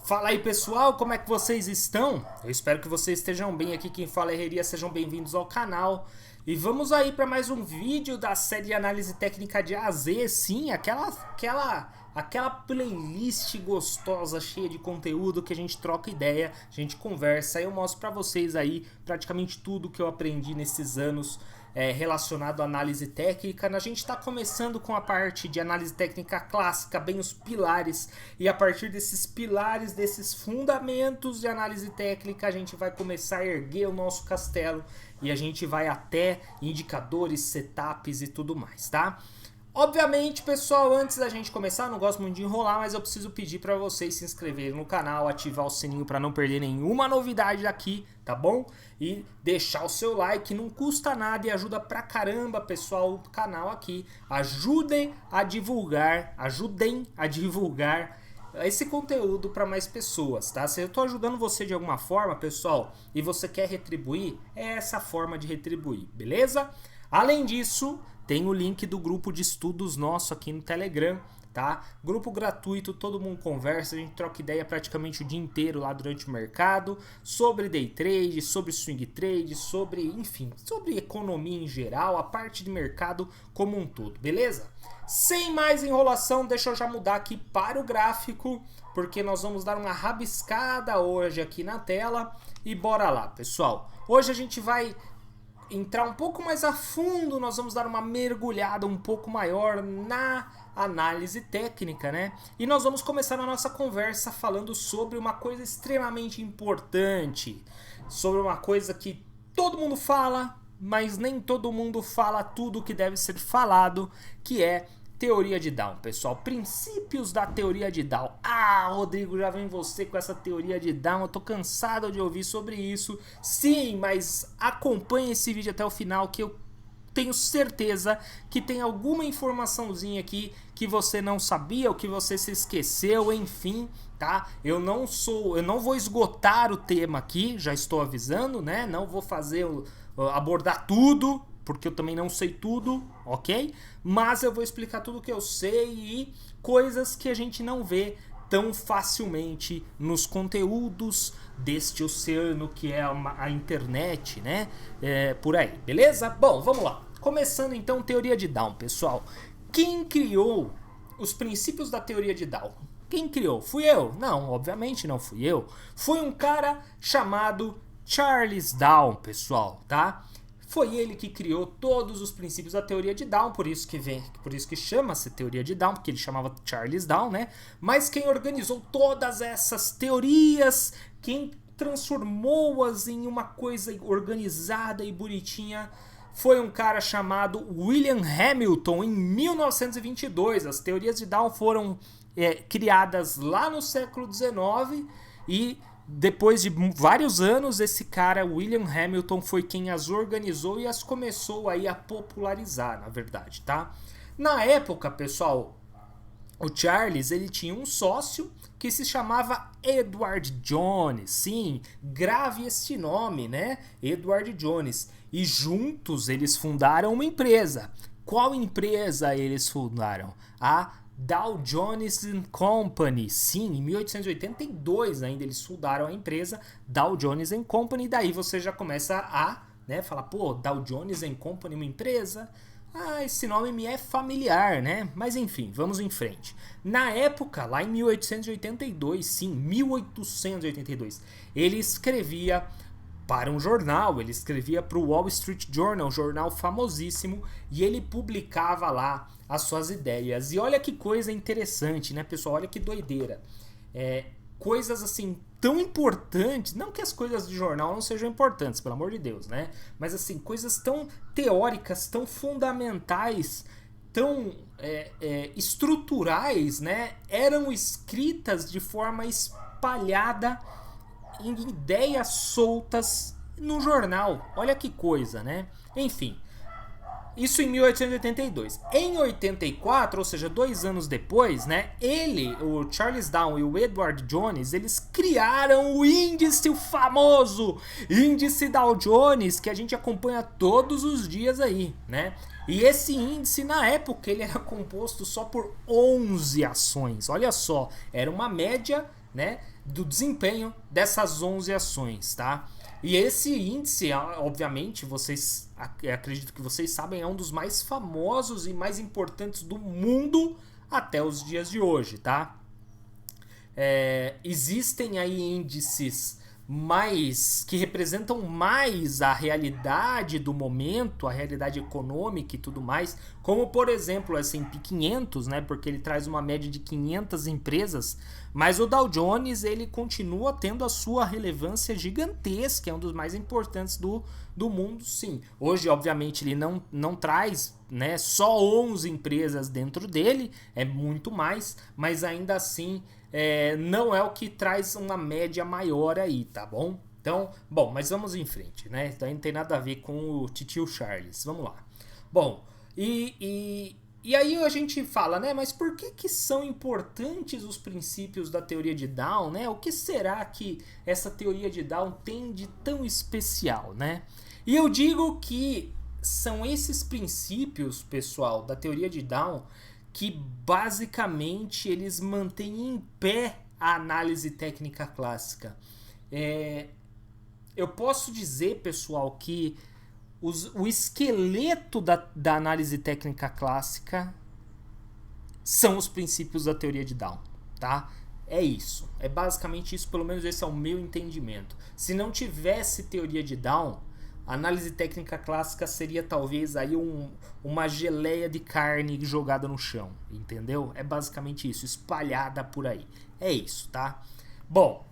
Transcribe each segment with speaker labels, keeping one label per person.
Speaker 1: Fala aí pessoal, como é que vocês estão? Eu espero que vocês estejam bem. Aqui quem fala é Herreria, sejam bem-vindos ao canal. E vamos aí para mais um vídeo da série de análise técnica de A a Z. Sim, aquela playlist gostosa, cheia de conteúdo que a gente troca ideia, a gente conversa. Eu mostro para vocês aí praticamente tudo que eu aprendi nesses anos relacionado à análise técnica. A gente está começando com a parte de análise técnica clássica, bem os pilares, e a partir desses pilares, desses fundamentos de análise técnica, a gente vai começar a erguer o nosso castelo e a gente vai até indicadores, setups e tudo mais, tá? Obviamente, pessoal, antes da gente começar, eu não gosto muito de enrolar, mas eu preciso pedir para vocês se inscreverem no canal, ativar o sininho para não perder nenhuma novidade daqui, tá bom? E deixar o seu like, não custa nada e ajuda pra caramba, pessoal, o canal aqui. Ajudem a divulgar esse conteúdo para mais pessoas, tá? Se eu tô ajudando você de alguma forma, pessoal, e você quer retribuir, é essa forma de retribuir, beleza? Além disso, tem o link do grupo de estudos nosso aqui no Telegram, tá? Grupo gratuito, todo mundo conversa, a gente troca ideia praticamente o dia inteiro lá durante o mercado, sobre day trade, sobre swing trade, sobre, enfim, sobre economia em geral, a parte de mercado como um todo, beleza? Sem mais enrolação, deixa eu já mudar aqui para o gráfico, porque nós vamos dar uma rabiscada hoje aqui na tela e bora lá, pessoal. Hoje a gente vai entrar um pouco mais a fundo, nós vamos dar uma mergulhada um pouco maior na análise técnica, né? E nós vamos começar a nossa conversa falando sobre uma coisa extremamente importante, sobre uma coisa que todo mundo fala, mas nem todo mundo fala tudo o que deve ser falado, que é teoria de Down, pessoal. Princípios da teoria de Down. Ah, Rodrigo, já vem você com essa teoria de Down. Eu tô cansado de ouvir sobre isso. Sim, mas acompanhe esse vídeo até o final que eu tenho certeza que tem alguma informaçãozinha aqui que você não sabia ou que você se esqueceu, enfim, tá? Eu não vou esgotar o tema aqui, já estou avisando, né? Não vou abordar tudo, porque eu também não sei tudo, ok? Mas eu vou explicar tudo que eu sei e coisas que a gente não vê tão facilmente nos conteúdos deste oceano que é a internet, né? Por aí, beleza? Bom, vamos lá. Começando então, teoria de Down, pessoal. Quem criou os princípios da teoria de Down? Quem criou? Fui eu? Não, obviamente não fui eu. Foi um cara chamado Charles Down, pessoal, tá? Foi ele que criou todos os princípios da teoria de Down, por isso que chama-se teoria de Down, porque ele chamava Charles Down, né? Mas quem organizou todas essas teorias, quem transformou-as em uma coisa organizada e bonitinha, foi um cara chamado William Hamilton em 1922. As teorias de Down foram criadas lá no século XIX e depois de vários anos, esse cara, William Hamilton, foi quem as organizou e as começou aí a popularizar, na verdade, tá? Na época, pessoal, o Charles, ele tinha um sócio que se chamava Edward Jones. Sim, grave este nome, né? Edward Jones. E juntos eles fundaram uma empresa. Qual empresa eles fundaram? A Dow Jones Company. Sim, em 1882 ainda eles fundaram a empresa Dow Jones Company. Daí você já começa a falar, pô, Dow Jones Company, uma empresa? Ah, esse nome me é familiar, né? Mas enfim, vamos em frente. Na época, lá em 1882, sim, 1882, ele escrevia para um jornal, ele escrevia para o Wall Street Journal, um jornal famosíssimo, e ele publicava lá as suas ideias. E olha que coisa interessante, né, pessoal? Olha que doideira. Coisas assim tão importantes, não que as coisas de jornal não sejam importantes, pelo amor de Deus, né? Mas assim, coisas tão teóricas, tão fundamentais, tão estruturais, né? Eram escritas de forma espalhada em ideias soltas no jornal. Olha que coisa, né? Enfim, Isso em 1882. Em 84, ou seja, 2 anos depois, né, o Charles Dow e o Edward Jones, eles criaram o índice, o famoso índice Dow Jones, que a gente acompanha todos os dias aí, né? E esse índice, na época, ele era composto só por 11 ações. Olha só, era uma média, né, do desempenho dessas 11 ações, tá? E esse índice, obviamente, acredito que vocês sabem, é um dos mais famosos e mais importantes do mundo até os dias de hoje, tá? Existem aí índices que representam mais a realidade do momento, a realidade econômica e tudo mais, como por exemplo o S&P 500, né, porque ele traz uma média de 500 empresas, mas o Dow Jones ele continua tendo a sua relevância gigantesca, é um dos mais importantes do mundo, sim. Hoje, obviamente, ele não traz, né, só 11 empresas dentro dele, é muito mais, mas ainda assim não é o que traz uma média maior aí, tá bom? Então, bom, mas vamos em frente, né? Então não tem nada a ver com o titio Charles. Vamos lá. Bom, e aí a gente fala, né? Mas por que são importantes os princípios da teoria de Dow, né? O que será que essa teoria de Dow tem de tão especial, né? E eu digo que são esses princípios, pessoal, da teoria de Dow que basicamente eles mantêm em pé a análise técnica clássica. Eu posso dizer, pessoal, que o esqueleto da análise técnica clássica são os princípios da teoria de Dow, tá? É isso. É basicamente isso, pelo menos esse é o meu entendimento. Se não tivesse teoria de Dow, a análise técnica clássica seria talvez aí uma geleia de carne jogada no chão, entendeu? É basicamente isso, espalhada por aí. É isso, tá? Bom,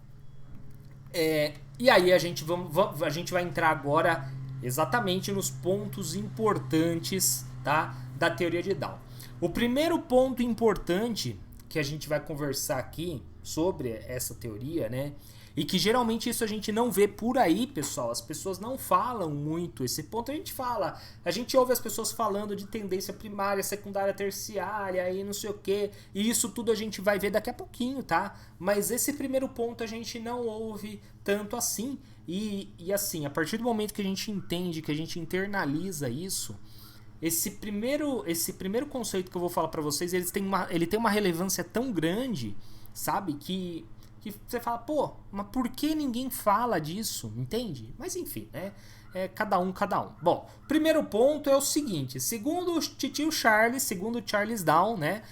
Speaker 1: e aí a gente vai entrar agora exatamente nos pontos importantes, tá, da teoria de Dow. O primeiro ponto importante que a gente vai conversar aqui sobre essa teoria, né? E que geralmente isso a gente não vê por aí, pessoal. As pessoas não falam muito esse ponto. A gente ouve as pessoas falando de tendência primária, secundária, terciária e não sei o que. E isso tudo a gente vai ver daqui a pouquinho, tá? Mas esse primeiro ponto a gente não ouve tanto assim. E assim, a partir do momento que a gente entende, que a gente internaliza isso, esse primeiro conceito que eu vou falar para vocês, ele tem uma relevância tão grande, sabe? Que você fala, pô, mas por que ninguém fala disso? Entende? Mas enfim, né? Cada um. Bom, primeiro ponto é o seguinte, segundo o titio Charles, segundo Charles Dow, né?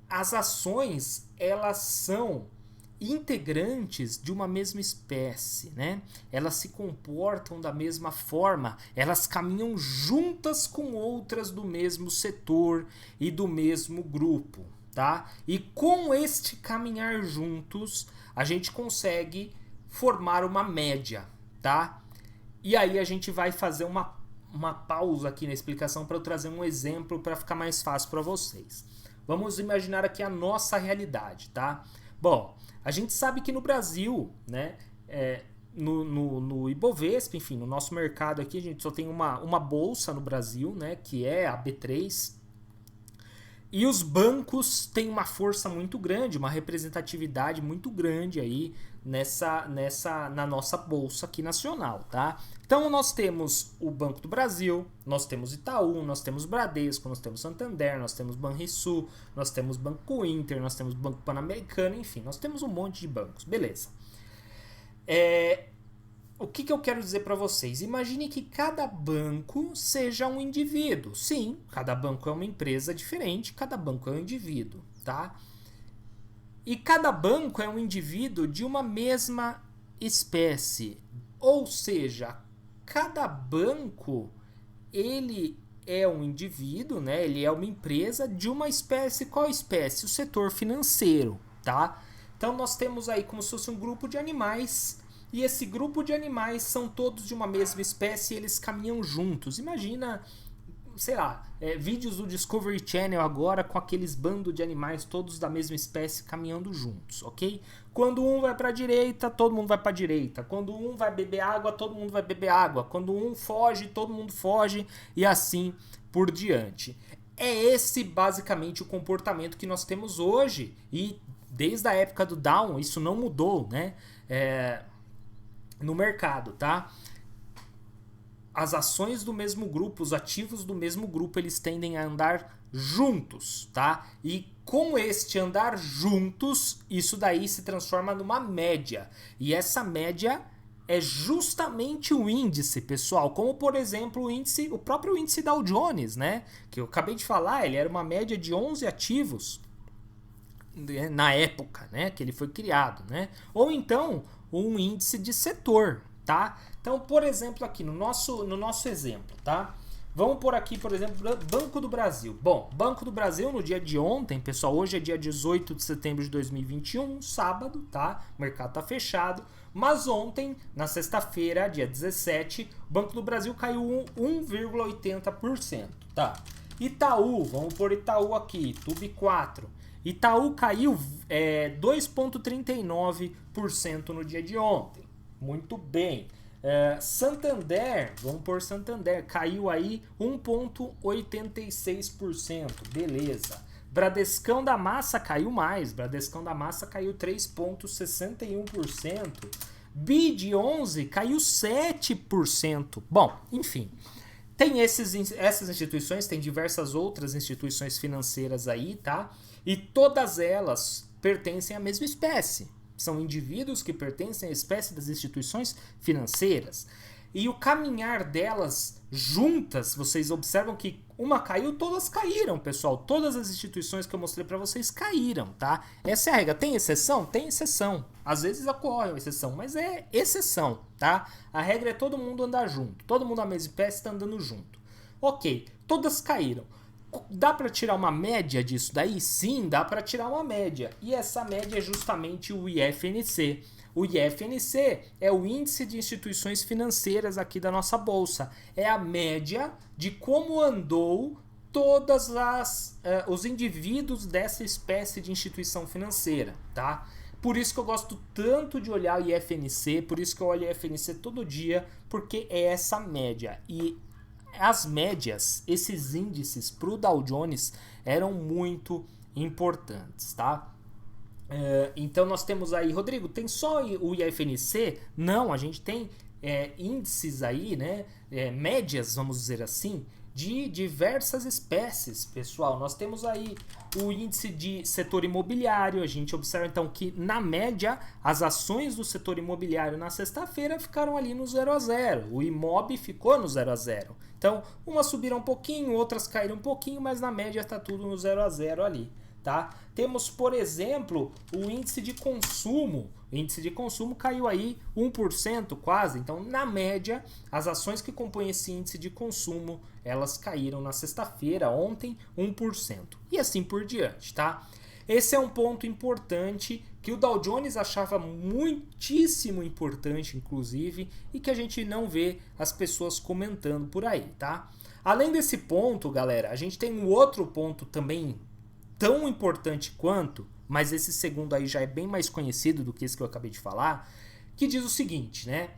Speaker 1: As ações, elas são integrantes de uma mesma espécie, né? Elas se comportam da mesma forma, elas caminham juntas com outras do mesmo setor e do mesmo grupo, tá? E com este caminhar juntos, a gente consegue formar uma média, tá? E aí a gente vai fazer uma pausa aqui na explicação para eu trazer um exemplo para ficar mais fácil para vocês. Vamos imaginar aqui a nossa realidade, tá? Bom, a gente sabe que no Brasil, né, no Ibovespa, enfim, no nosso mercado aqui, a gente só tem uma bolsa no Brasil, né, que é a B3. E os bancos têm uma força muito grande, uma representatividade muito grande aí na nossa bolsa aqui nacional, tá? Então nós temos o Banco do Brasil, nós temos Itaú, nós temos Bradesco, nós temos Santander, nós temos Banrisul, nós temos Banco Inter, nós temos Banco Pan-Americano, enfim, nós temos um monte de bancos, beleza. O que eu quero dizer para vocês? Imagine que cada banco seja um indivíduo. Sim, cada banco é uma empresa diferente, cada banco é um indivíduo, tá? E cada banco é um indivíduo de uma mesma espécie. Ou seja, cada banco, ele é um indivíduo, né? Ele é uma empresa de uma espécie. Qual espécie? O setor financeiro, tá? Então nós temos aí como se fosse um grupo de animais. E esse grupo de animais são todos de uma mesma espécie e eles caminham juntos. Imagina, sei lá, vídeos do Discovery Channel agora com aqueles bandos de animais todos da mesma espécie caminhando juntos, ok? Quando um vai para a direita, todo mundo vai para a direita. Quando um vai beber água, todo mundo vai beber água. Quando um foge, todo mundo foge e assim por diante. É esse basicamente o comportamento que nós temos hoje, e desde a época do Down isso não mudou, né? No mercado, tá? As ações do mesmo grupo, os ativos do mesmo grupo, eles tendem a andar juntos, tá? E com este andar juntos, isso daí se transforma numa média. E essa média é justamente o índice, pessoal. Como, por exemplo, o próprio índice Dow Jones, né? Que eu acabei de falar, ele era uma média de 11 ativos na época, né? Que ele foi criado, né? Ou então, um índice de setor, tá? Então, por exemplo, aqui no nosso exemplo, tá? Vamos por aqui, por exemplo, Banco do Brasil. Bom, Banco do Brasil no dia de ontem, pessoal, hoje é dia 18 de setembro de 2021, sábado, tá? O mercado tá fechado. Mas ontem, na sexta-feira, dia 17, o Banco do Brasil caiu 1,80%, tá? Itaú, vamos por Itaú aqui, TUB4. Itaú caiu 2,39% no dia de ontem. Muito bem. Santander, vamos por Santander, caiu aí 1,86%, beleza. Bradescão da Massa caiu mais, Bradescão da Massa caiu 3,61%, BID 11 caiu 7%. Bom, enfim, tem essas instituições, tem diversas outras instituições financeiras aí, tá? E todas elas pertencem à mesma espécie. São indivíduos que pertencem à espécie das instituições financeiras. E o caminhar delas juntas, vocês observam que uma caiu, todas caíram, pessoal. Todas as instituições que eu mostrei para vocês caíram, tá? Essa é a regra. Tem exceção? Tem exceção. Às vezes ocorre uma exceção, mas é exceção, tá? A regra é todo mundo andar junto. Todo mundo na mesma espécie está andando junto. Ok, todas caíram. Dá para tirar uma média disso daí? Sim, dá para tirar uma média. E essa média é justamente o IFNC. O IFNC é o índice de instituições financeiras aqui da nossa bolsa. É a média de como andou todas os indivíduos dessa espécie de instituição financeira, tá? Por isso que eu gosto tanto de olhar o IFNC, por isso que eu olho o IFNC todo dia, porque é essa média. E as médias, esses índices para o Dow Jones eram muito importantes, tá? Então nós temos aí, Rodrigo, tem só o IFNC? Não, a gente tem índices aí, né? Médias, vamos dizer assim, de diversas espécies, pessoal. Nós temos aí o índice de setor imobiliário. A gente observa então que na média as ações do setor imobiliário na sexta-feira ficaram ali no 0 a 0. O Imob ficou no 0 a 0. Então umas subiram um pouquinho, outras caíram um pouquinho, mas na média está tudo no 0 a 0 ali. Tá? Temos, por exemplo, o índice de consumo. O índice de consumo caiu aí 1% quase. Então, na média, as ações que compõem esse índice de consumo, elas caíram na sexta-feira, ontem, 1%. E assim por diante, tá? Esse é um ponto importante que o Dow Jones achava muitíssimo importante, inclusive, e que a gente não vê as pessoas comentando por aí, tá? Além desse ponto, galera, a gente tem um outro ponto também tão importante quanto, mas esse segundo aí já é bem mais conhecido do que esse que eu acabei de falar, que diz o seguinte, né?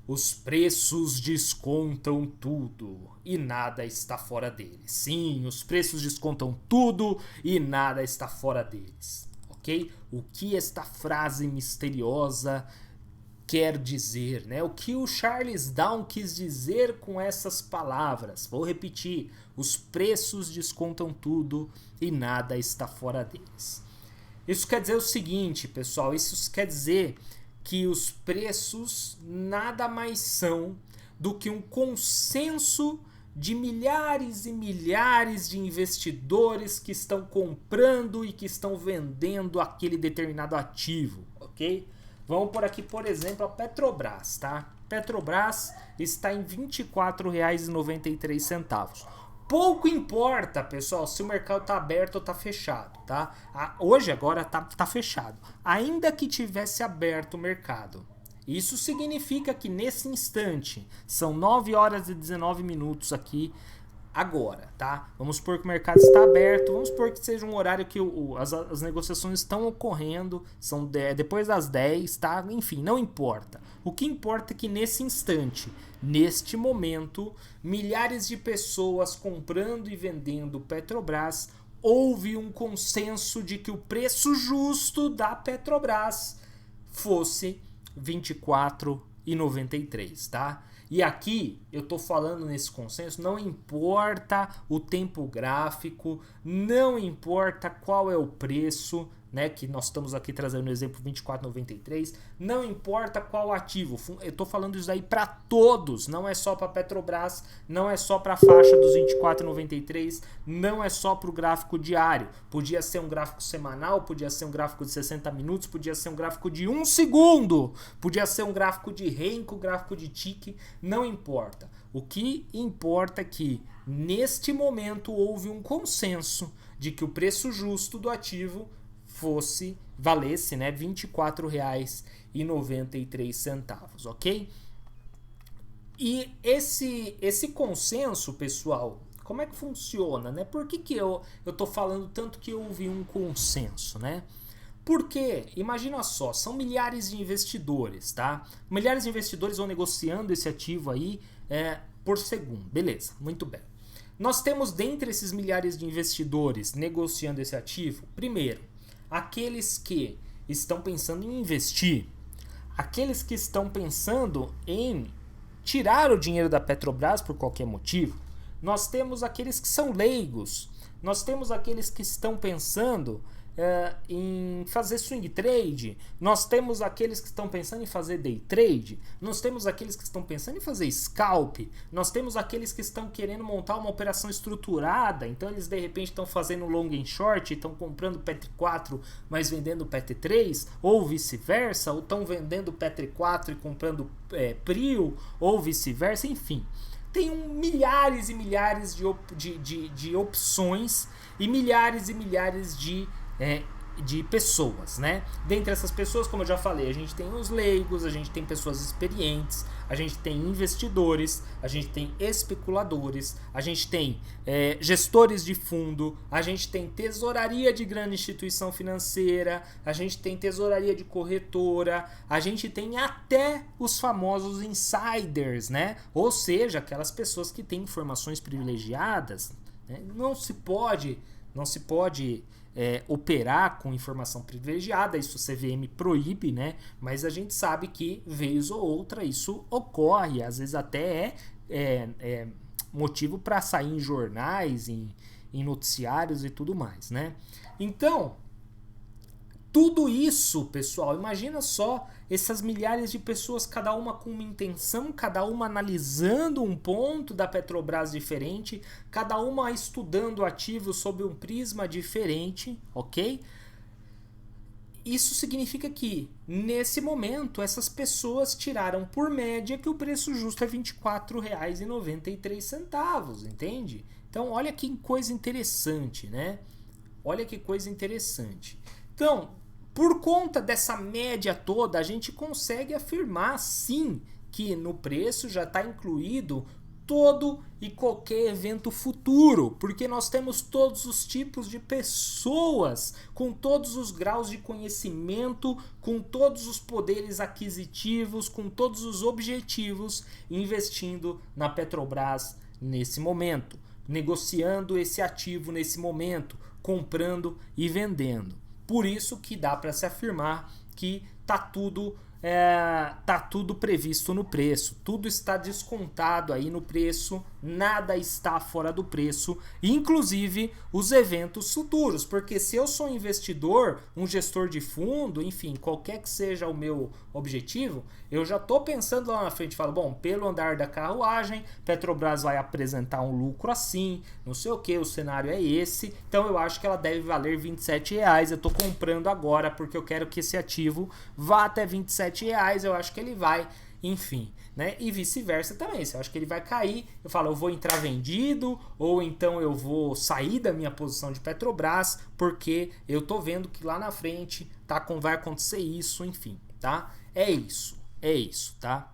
Speaker 1: Os preços descontam tudo e nada está fora deles. Sim, os preços descontam tudo e nada está fora deles, ok? O que esta frase misteriosa quer dizer, né? O que o Charles Down quis dizer com essas palavras? Vou repetir: os preços descontam tudo e nada está fora deles. Isso quer dizer o seguinte, pessoal, isso quer dizer que os preços nada mais são do que um consenso de milhares e milhares de investidores que estão comprando e que estão vendendo aquele determinado ativo, ok? Vamos por aqui, por exemplo, a Petrobras, tá? Petrobras está em R$ 24,93. Pouco importa, pessoal, se o mercado está aberto ou está fechado, tá? Hoje, agora, tá fechado. Ainda que tivesse aberto o mercado. Isso significa que nesse instante, são 9 horas e 19 minutos aqui, agora, tá? Vamos supor que o mercado está aberto, vamos supor que seja um horário que as negociações estão ocorrendo, são depois das 10, tá? Enfim, não importa. O que importa é que nesse instante, neste momento, milhares de pessoas comprando e vendendo Petrobras, houve um consenso de que o preço justo da Petrobras fosse R$ 24,93, tá? E aqui eu tô falando nesse consenso, não importa o tempo gráfico, não importa qual é o preço, né, que nós estamos aqui trazendo o exemplo 24,93, não importa qual ativo, eu tô falando isso aí para todos, não é só para Petrobras, não é só para a faixa dos 24,93, não é só para o gráfico diário, podia ser um gráfico semanal, podia ser um gráfico de 60 minutos, podia ser um gráfico de 1 segundo, podia ser um gráfico de Renko, gráfico de TIC, não importa. O que importa é que neste momento houve um consenso de que o preço justo do ativo valesse, né, R$ 24,93, ok? E esse consenso, pessoal, como é que funciona, né? Por que eu tô falando tanto que houve um consenso, né? Porque, imagina só, são milhares de investidores, tá? Milhares de investidores vão negociando esse ativo aí por segundo, beleza, muito bem. Nós temos dentre esses milhares de investidores negociando esse ativo, primeiro, aqueles que estão pensando em investir, aqueles que estão pensando em tirar o dinheiro da Petrobras por qualquer motivo. Nós temos aqueles que são leigos, nós temos aqueles que estão pensando em fazer swing trade, nós temos aqueles que estão pensando em fazer day trade, nós temos aqueles que estão pensando em fazer scalp, nós temos aqueles que estão querendo montar uma operação estruturada, então eles de repente estão fazendo long and short, estão comprando PET 4 mas vendendo PET 3, ou vice-versa, ou estão vendendo PET 4 e comprando PRIO, ou vice-versa, enfim. Tem milhares e milhares de opções e milhares de pessoas, né? Dentre essas pessoas, como eu já falei, a gente tem os leigos, a gente tem pessoas experientes, a gente tem investidores, a gente tem especuladores, a gente tem gestores de fundo, a gente tem tesouraria de grande instituição financeira, a gente tem tesouraria de corretora, a gente tem até os famosos insiders, né? Ou seja, aquelas pessoas que têm informações privilegiadas, né? Não se pode operar com informação privilegiada, isso o CVM proíbe, né? Mas a gente sabe que, vez ou outra, isso ocorre, às vezes até é motivo para sair em jornais, em noticiários e tudo mais, né? Então, tudo isso, pessoal, imagina só essas milhares de pessoas, cada uma com uma intenção, cada uma analisando um ponto da Petrobras diferente, cada uma estudando ativos sob um prisma diferente, ok? Isso significa que, nesse momento, essas pessoas tiraram por média que o preço justo é R$ 24,93, entende? Então, olha que coisa interessante, né? Olha que coisa interessante. Então, por conta dessa média toda, a gente consegue afirmar, sim, que no preço já está incluído todo e qualquer evento futuro, porque nós temos todos os tipos de pessoas, com todos os graus de conhecimento, com todos os poderes aquisitivos, com todos os objetivos, investindo na Petrobras nesse momento, negociando esse ativo nesse momento, comprando e vendendo. Por isso que dá para se afirmar que tá tudo previsto no preço, tudo está descontado aí no preço, nada está fora do preço, inclusive os eventos futuros, porque se eu sou um investidor, um gestor de fundo, enfim, qualquer que seja o meu objetivo, eu já estou pensando lá na frente, falo, bom, pelo andar da carruagem, Petrobras vai apresentar um lucro assim, não sei o que, o cenário é esse, então eu acho que ela deve valer R$27, eu estou comprando agora porque eu quero que esse ativo vá até R$27, eu acho que ele vai, enfim, né? E vice-versa também, se eu acho que ele vai cair, eu falo, eu vou entrar vendido, ou então eu vou sair da minha posição de Petrobras, porque eu tô vendo que lá na frente vai acontecer isso, enfim, tá? É isso, tá?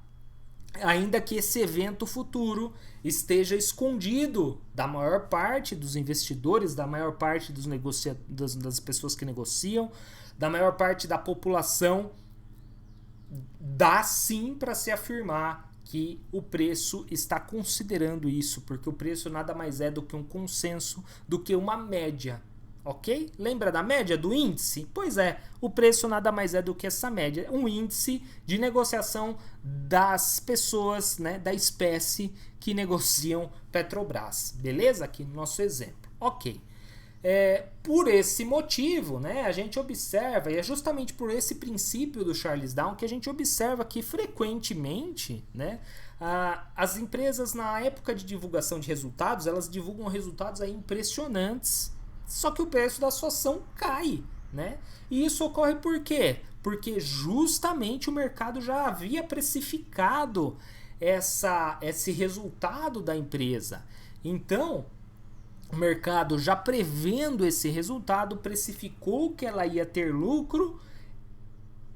Speaker 1: ainda que esse evento futuro esteja escondido da maior parte dos investidores, da maior parte das pessoas que negociam, da maior parte da população, dá sim para se afirmar que o preço está considerando isso, porque o preço nada mais é do que um consenso, do que uma média. Ok? Lembra da média do índice? Pois é, o preço nada mais é do que essa média, um índice de negociação das pessoas, né, da espécie que negociam Petrobras, beleza? Aqui no nosso exemplo. Ok. Por esse motivo, né, a gente observa, e é justamente por esse princípio do Charles Down que a gente observa que frequentemente, né, as empresas na época de divulgação de resultados, elas divulgam resultados aí impressionantes, só que o preço da sua ação cai, né? E isso ocorre por quê? Porque justamente o mercado já havia precificado esse resultado da empresa. Então, o mercado, já prevendo esse resultado, precificou que ela ia ter lucro,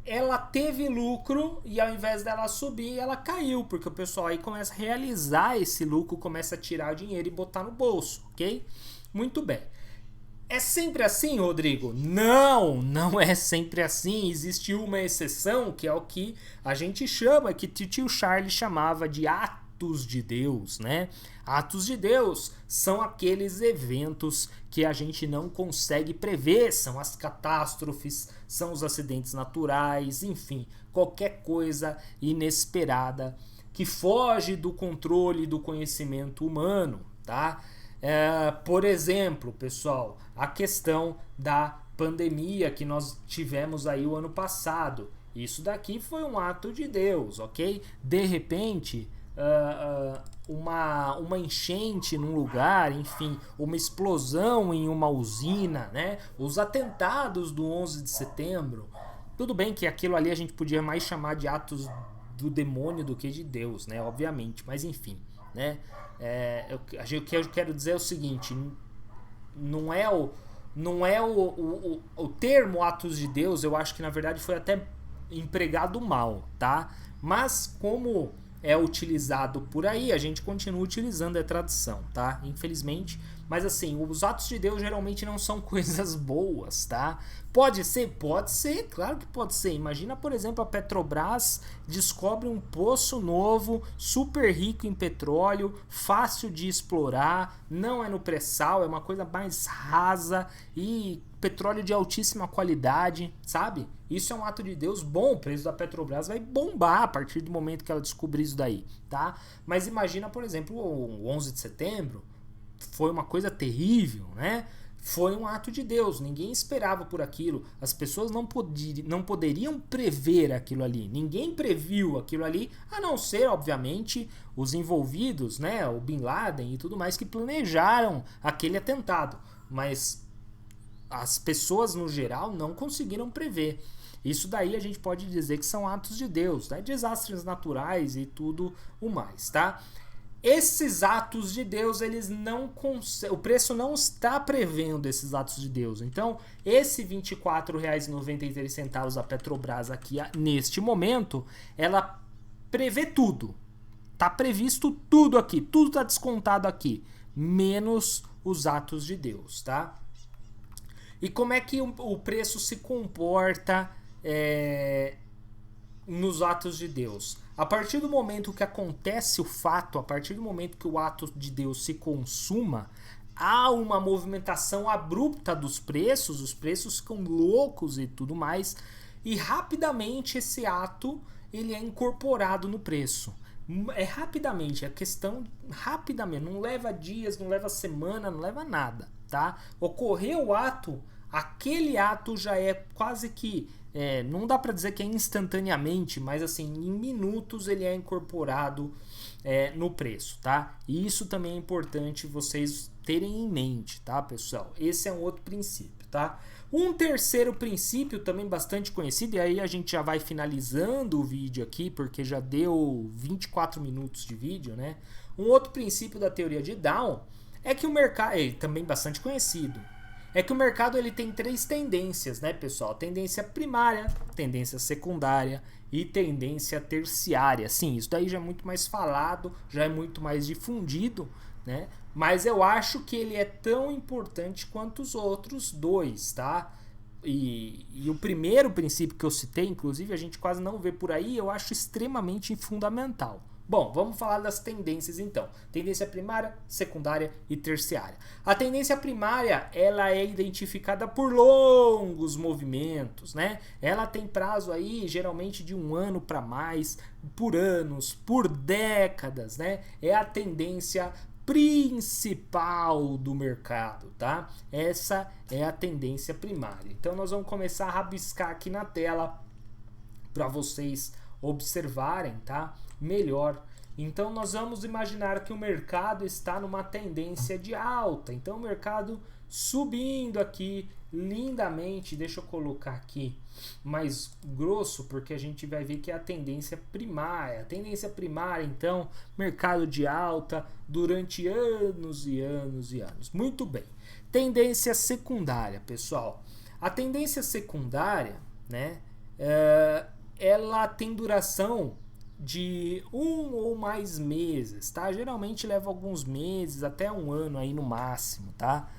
Speaker 1: ela teve lucro e ao invés dela subir, ela caiu, porque o pessoal aí começa a realizar esse lucro, começa a tirar o dinheiro e botar no bolso, ok? Muito bem. É sempre assim, Rodrigo? Não, não é sempre assim. Existe uma exceção, que é o que a gente chama, que tio Charles chamava de atos de Deus, né? Atos de Deus são aqueles eventos que a gente não consegue prever, são as catástrofes, são os acidentes naturais, enfim, qualquer coisa inesperada que foge do controle do conhecimento humano, tá? Por exemplo, pessoal, a questão da pandemia que nós tivemos aí o ano passado. Isso daqui foi um ato de Deus, ok? De repente, uma enchente num lugar, enfim, uma explosão em uma usina, né? Os atentados do 11 de setembro. Tudo bem que aquilo ali a gente podia mais chamar de atos do demônio do que de Deus, né? Obviamente, mas enfim, né? O que eu quero dizer é o seguinte: não é o termo atos de Deus, eu acho que na verdade foi até empregado mal, tá? Mas como é utilizado por aí, a gente continua utilizando a tradução, tá? Infelizmente, mas assim, os atos de Deus geralmente não são coisas boas, tá? Pode ser? Pode ser, claro que pode ser. Imagina, por exemplo, a Petrobras descobre um poço novo, super rico em petróleo, fácil de explorar, não é no pré-sal, é uma coisa mais rasa e petróleo de altíssima qualidade, sabe? Isso é um ato de Deus bom, o preço da Petrobras vai bombar a partir do momento que ela descobrir isso daí, tá? Mas imagina, por exemplo, o 11 de setembro, foi uma coisa terrível, né? Foi um ato de Deus, ninguém esperava por aquilo, as pessoas não poderiam prever aquilo ali, ninguém previu aquilo ali, a não ser, obviamente, os envolvidos, né? O Bin Laden e tudo mais que planejaram aquele atentado, mas as pessoas no geral não conseguiram prever. Isso daí a gente pode dizer que são atos de Deus, né? Desastres naturais e tudo o mais, tá? Esses atos de Deus, eles não o preço não está prevendo esses atos de Deus. Então, esse R$ 24,93 da Petrobras aqui, neste momento, ela prevê tudo. Tá previsto tudo aqui, tudo está descontado aqui, menos os atos de Deus, tá? E como é que o preço se comporta nos atos de Deus? A partir do momento que acontece o fato, a partir do momento que o ato de Deus se consuma, há uma movimentação abrupta dos preços, os preços ficam loucos e tudo mais, e rapidamente esse ato ele é incorporado no preço. Rapidamente, a questão rapidamente, não leva dias, não leva semana, não leva nada, tá? Ocorreu o ato, aquele ato já é quase que não dá para dizer que é instantaneamente, mas assim, em minutos ele é incorporado no preço, tá? E isso também é importante vocês terem em mente, tá, pessoal? Esse é um outro princípio, tá? Um terceiro princípio também bastante conhecido, e aí a gente já vai finalizando o vídeo aqui, porque já deu 24 minutos de vídeo, né? Um outro princípio da teoria de Down é que o mercado, também bastante conhecido, é que o mercado ele tem três tendências, né, pessoal? Tendência primária, tendência secundária e tendência terciária. Sim, isso daí já é muito mais falado, já é muito mais difundido, né? Mas eu acho que ele é tão importante quanto os outros dois, tá? E o primeiro princípio que eu citei, inclusive, a gente quase não vê por aí, eu acho extremamente fundamental. Bom, vamos falar das tendências então. Tendência primária, secundária e terciária. A tendência primária, ela é identificada por longos movimentos, né? Ela tem prazo aí, geralmente de 1 ano para mais, por anos, por décadas, né? É a tendência principal do mercado, tá? Essa é a tendência primária. Então nós vamos começar a rabiscar aqui na tela para vocês observarem, tá? Melhor. Então nós vamos imaginar que o mercado está numa tendência de alta. Então o mercado subindo aqui lindamente. Deixa eu colocar aqui mais grosso porque a gente vai ver que é a tendência primária. A tendência primária, então, mercado de alta durante anos e anos e anos. Muito bem. Tendência secundária, pessoal. A tendência secundária, né? Ela tem duração de 1 ou mais meses, tá? Geralmente leva alguns meses, até 1 ano aí no máximo, tá?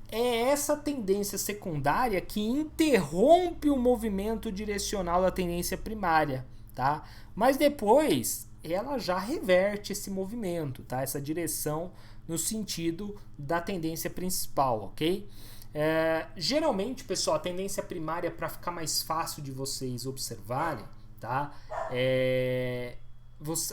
Speaker 1: É essa tendência secundária que interrompe o movimento direcional da tendência primária, tá? Mas depois ela já reverte esse movimento, tá? Essa direção no sentido da tendência principal, ok? Geralmente, pessoal, a tendência primária, para ficar mais fácil de vocês observarem, tá?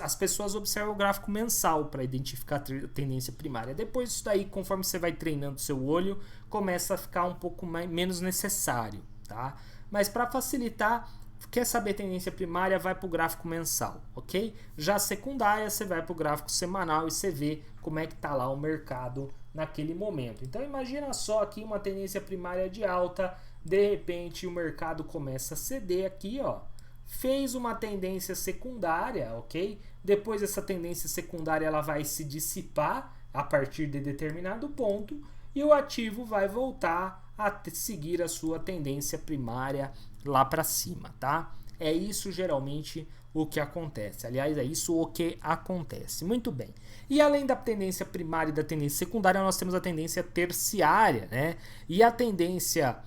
Speaker 1: As pessoas observam o gráfico mensal para identificar a tendência primária. Depois disso daí, conforme você vai treinando seu olho, começa a ficar um pouco menos necessário, tá? Mas para facilitar, quer saber a tendência primária, vai para o gráfico mensal, ok? Já a secundária, você vai para o gráfico semanal e você vê como é que está lá o mercado naquele momento. Então imagina só aqui uma tendência primária de alta, de repente o mercado começa a ceder aqui, ó, fez uma tendência secundária, ok? Depois essa tendência secundária ela vai se dissipar a partir de determinado ponto e o ativo vai voltar a seguir a sua tendência primária lá para cima, tá? É isso geralmente o que acontece. Aliás, é isso o que acontece. Muito bem. E além da tendência primária e da tendência secundária, nós temos a tendência terciária, né? E a tendência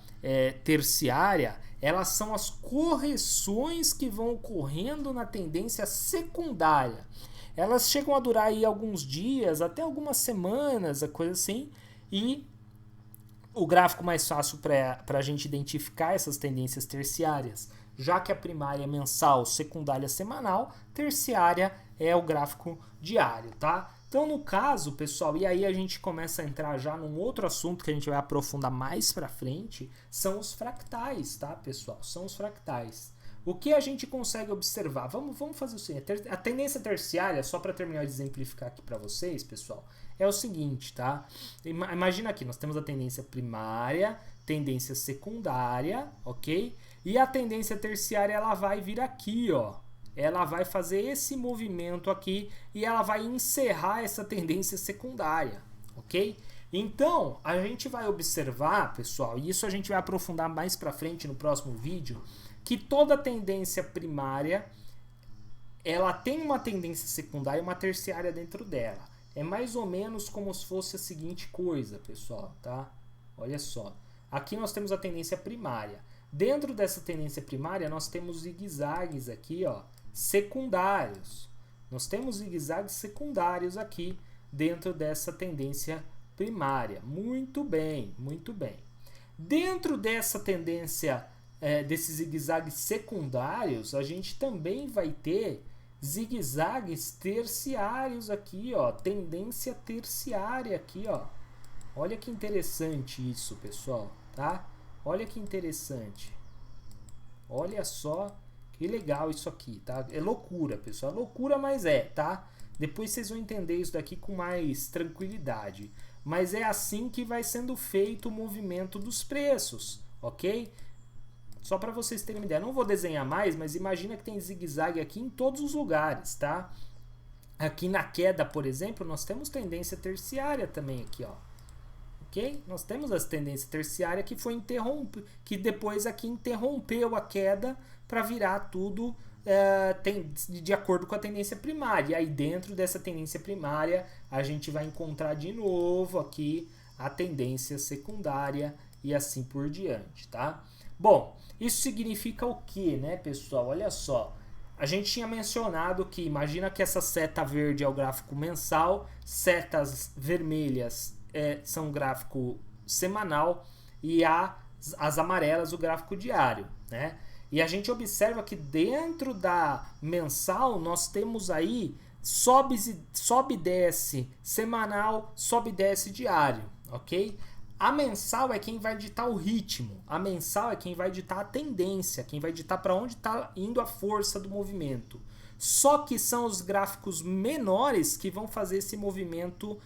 Speaker 1: terciária, elas são as correções que vão ocorrendo na tendência secundária. Elas chegam a durar aí alguns dias, até algumas semanas, a coisa assim, e o gráfico mais fácil para a gente identificar essas tendências terciárias, já que a primária é mensal, secundária é semanal, terciária é o gráfico diário, tá? Então, no caso, pessoal, e aí a gente começa a entrar já num outro assunto que a gente vai aprofundar mais pra frente, são os fractais, tá, pessoal? São os fractais. O que a gente consegue observar? Vamos fazer o seguinte, a tendência terciária, só para terminar de exemplificar aqui para vocês, pessoal, é o seguinte, tá? Imagina aqui, nós temos a tendência primária, tendência secundária, ok? E a tendência terciária, ela vai vir aqui, ó. Ela vai fazer esse movimento aqui e ela vai encerrar essa tendência secundária, ok? Então, a gente vai observar, pessoal, e isso a gente vai aprofundar mais para frente no próximo vídeo, que toda tendência primária, ela tem uma tendência secundária e uma terciária dentro dela. É mais ou menos como se fosse a seguinte coisa, pessoal, tá? Olha só. Aqui nós temos a tendência primária. Dentro dessa tendência primária, nós temos zigue-zagues aqui, ó, secundários. Nós temos zigue-zagues secundários aqui dentro dessa tendência primária. Muito bem, muito bem. Dentro dessa tendência, desses zigue-zagues secundários, a gente também vai ter zigue-zagues terciários aqui, ó, tendência terciária aqui, ó. Olha que interessante isso, pessoal, tá? Olha que interessante. Olha só que legal isso aqui, tá? É loucura, pessoal. É loucura, mas tá? Depois vocês vão entender isso daqui com mais tranquilidade. Mas é assim que vai sendo feito o movimento dos preços, ok? Só para vocês terem uma ideia. Não vou desenhar mais, mas imagina que tem zigue-zague aqui em todos os lugares, tá? Aqui na queda, por exemplo, nós temos tendência terciária também aqui, ó. ok? Nós temos essa tendência terciária que foi que depois aqui interrompeu a queda para virar tudo de acordo com a tendência primária. E aí dentro dessa tendência primária a gente vai encontrar de novo aqui a tendência secundária e assim por diante, tá? Bom, isso significa o que, né, pessoal? Olha só, a gente tinha mencionado que, imagina que essa seta verde é o gráfico mensal, setas vermelhas são o gráfico semanal e as amarelas o gráfico diário, né? E a gente observa que dentro da mensal nós temos aí sobe e desce semanal, sobe e desce diário, ok? A mensal é quem vai ditar o ritmo, a mensal é quem vai ditar a tendência, quem vai ditar para onde está indo a força do movimento. Só que são os gráficos menores que vão fazer esse movimento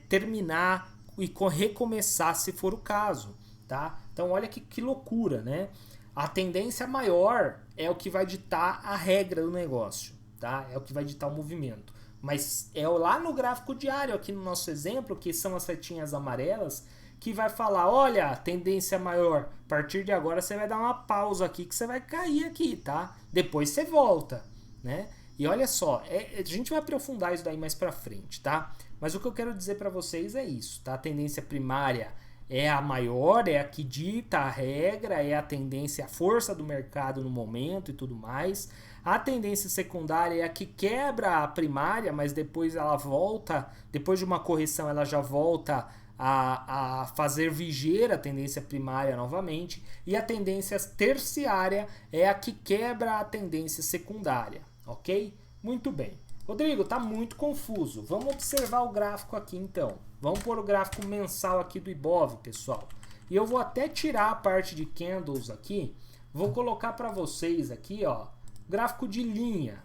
Speaker 1: terminar e recomeçar se for o caso, tá? Então olha que loucura, né? A tendência maior é o que vai ditar a regra do negócio, tá? É o que vai ditar o movimento. Mas é lá no gráfico diário, aqui no nosso exemplo, que são as setinhas amarelas, que vai falar, olha, tendência maior, a partir de agora você vai dar uma pausa aqui, que você vai cair aqui, tá? Depois você volta, né? E olha só, a gente vai aprofundar isso daí mais pra frente, tá? Mas o que eu quero dizer pra vocês é isso, tá? A tendência primária é a maior, é a que dita a regra, é a tendência, a força do mercado no momento e tudo mais. A tendência secundária é a que quebra a primária, mas depois ela volta, depois de uma correção ela já volta a fazer viger a tendência primária novamente. E a tendência terciária é a que quebra a tendência secundária, ok? Muito bem. Rodrigo, tá muito confuso. Vamos observar o gráfico aqui então. Vamos pôr o gráfico mensal aqui do Ibov, pessoal. E eu vou até tirar a parte de candles aqui. Vou colocar para vocês aqui, ó, gráfico de linha.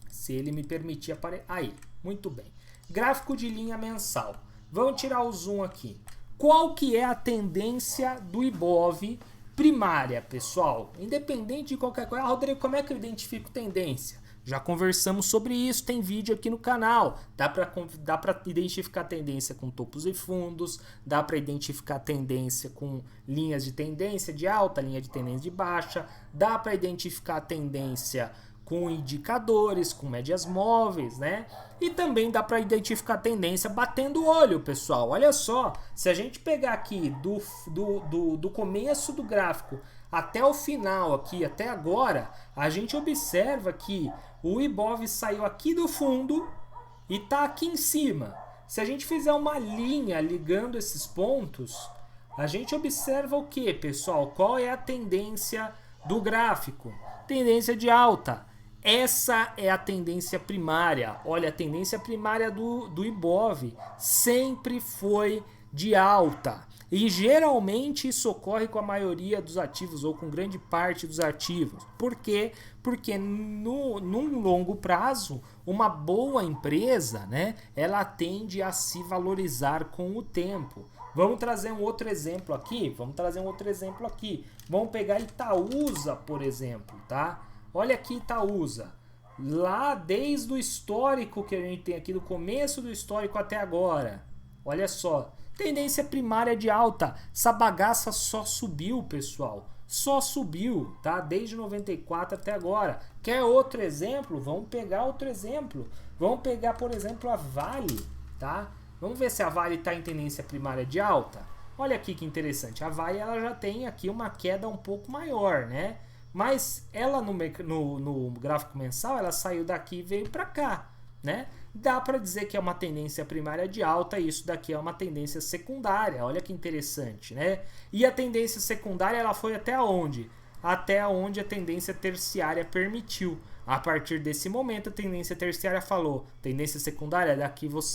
Speaker 1: Se ele me permitir aparecer. Aí, muito bem. Gráfico de linha mensal. Vamos tirar o zoom aqui. Qual que é a tendência do Ibov primária, pessoal? Independente de qualquer coisa. Ah, Rodrigo, como é que eu identifico tendência? Já conversamos sobre isso, tem vídeo aqui no canal. Dá para identificar tendência com topos e fundos, dá para identificar tendência com linhas de tendência de alta, linha de tendência de baixa, dá para identificar tendência com indicadores, com médias móveis, né? E também dá para identificar tendência batendo o olho, pessoal. Olha só, se a gente pegar aqui do começo do gráfico até o final aqui, até agora, a gente observa que o Ibov saiu aqui do fundo e está aqui em cima. Se a gente fizer uma linha ligando esses pontos, a gente observa o que, pessoal? Qual é a tendência do gráfico? Tendência de alta. Essa é a tendência primária. Olha, a tendência primária do Ibov sempre foi de alta. E geralmente isso ocorre com a maioria dos ativos ou com grande parte dos ativos. Por quê? Porque num longo prazo, uma boa empresa, né, ela tende a se valorizar com o tempo. Vamos trazer um outro exemplo aqui. Vamos pegar Itaúsa, por exemplo, tá? Olha aqui Itaúsa. Lá desde o histórico que a gente tem aqui, do começo do histórico até agora. Olha só. Tendência primária de alta. Essa bagaça só subiu, pessoal. Só subiu, tá? Desde 94 até agora. Quer outro exemplo? Vamos pegar outro exemplo. Vamos pegar, por exemplo, a Vale, tá? Vamos ver se a Vale está em tendência primária de alta. Olha aqui que interessante. A Vale ela já tem aqui uma queda um pouco maior, né? Mas ela no gráfico mensal, ela saiu daqui e veio para cá, né? Dá para dizer que é uma tendência primária de alta e isso daqui é uma tendência secundária. Olha que interessante, né? E a tendência secundária ela foi até onde? Até onde a tendência terciária permitiu. A partir desse momento a tendência terciária falou, tendência secundária,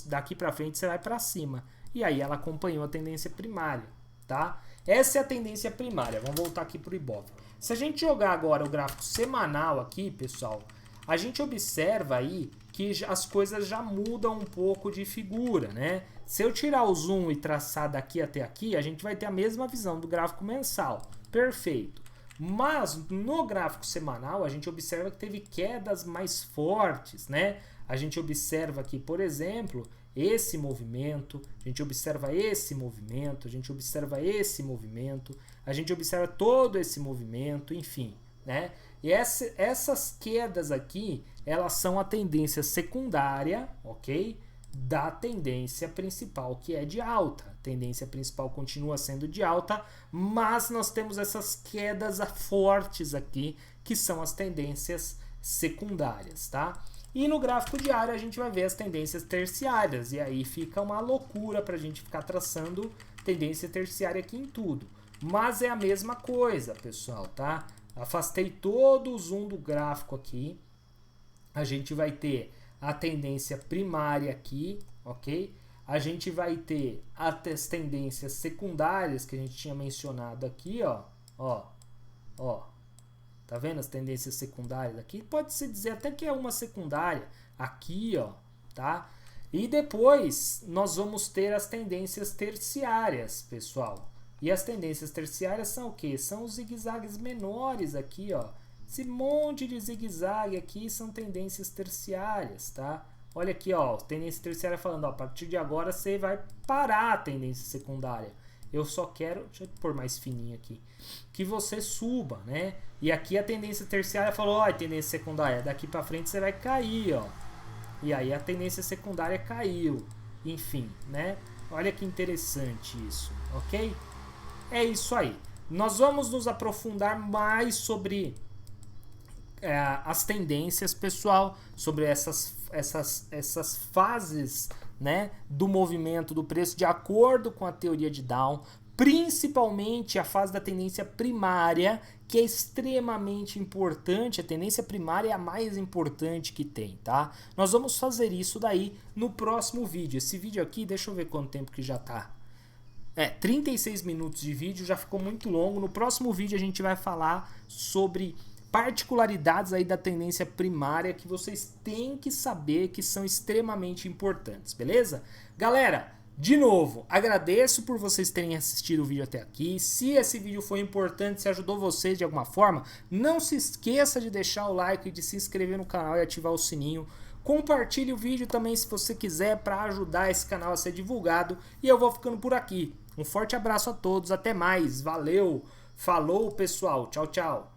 Speaker 1: daqui para frente você vai para cima. E aí ela acompanhou a tendência primária, tá? Essa é a tendência primária. Vamos voltar aqui para o Ibov. Se a gente jogar agora o gráfico semanal aqui, pessoal, a gente observa aí que as coisas já mudam um pouco de figura, né? Se eu tirar o zoom e traçar daqui até aqui, a gente vai ter a mesma visão do gráfico mensal. Perfeito. Mas no gráfico semanal, a gente observa que teve quedas mais fortes, né? A gente observa aqui, por exemplo, esse movimento, a gente observa esse movimento, a gente observa esse movimento, a gente observa todo esse movimento, enfim, né? E essas quedas aqui, elas são a tendência secundária, ok? Da tendência principal, que é de alta. A tendência principal continua sendo de alta, mas nós temos essas quedas fortes aqui, que são as tendências secundárias, tá? E no gráfico diário a gente vai ver as tendências terciárias, e aí fica uma loucura para a gente ficar traçando tendência terciária aqui em tudo. Mas é a mesma coisa, pessoal, tá? Afastei todo o zoom do gráfico aqui. A gente vai ter a tendência primária aqui, ok? A gente vai ter as tendências secundárias que a gente tinha mencionado aqui, ó. Tá vendo as tendências secundárias aqui? Pode-se dizer até que é uma secundária aqui, ó, tá? E depois nós vamos ter as tendências terciárias, pessoal. E as tendências terciárias são o quê? São os zigue-zagues menores aqui, ó. Esse monte de zigue-zague aqui são tendências terciárias, tá? Olha aqui, ó, tendência terciária falando, ó, a partir de agora você vai parar a tendência secundária. Eu só quero, deixa eu pôr mais fininho aqui, que você suba, né? E aqui a tendência terciária falou, ó, tendência secundária, daqui para frente você vai cair, ó. E aí a tendência secundária caiu, enfim, né? Olha que interessante isso, ok? É isso aí. Nós vamos nos aprofundar mais sobre as tendências, pessoal, sobre essas fases, né, do movimento do preço de acordo com a teoria de Down, principalmente a fase da tendência primária, que é extremamente importante. A tendência primária é a mais importante que tem, tá? Nós vamos fazer isso daí no próximo vídeo. Esse vídeo aqui, deixa eu ver quanto tempo que já tá. 36 minutos de vídeo, já ficou muito longo. No próximo vídeo a gente vai falar sobre particularidades aí da tendência primária que vocês têm que saber, que são extremamente importantes, beleza? Galera, de novo, agradeço por vocês terem assistido o vídeo até aqui. Se esse vídeo foi importante, se ajudou vocês de alguma forma, não se esqueça de deixar o like, de se inscrever no canal e ativar o sininho. Compartilhe o vídeo também se você quiser, para ajudar esse canal a ser divulgado. E eu vou ficando por aqui. Um forte abraço a todos, até mais, valeu, falou pessoal, tchau, tchau.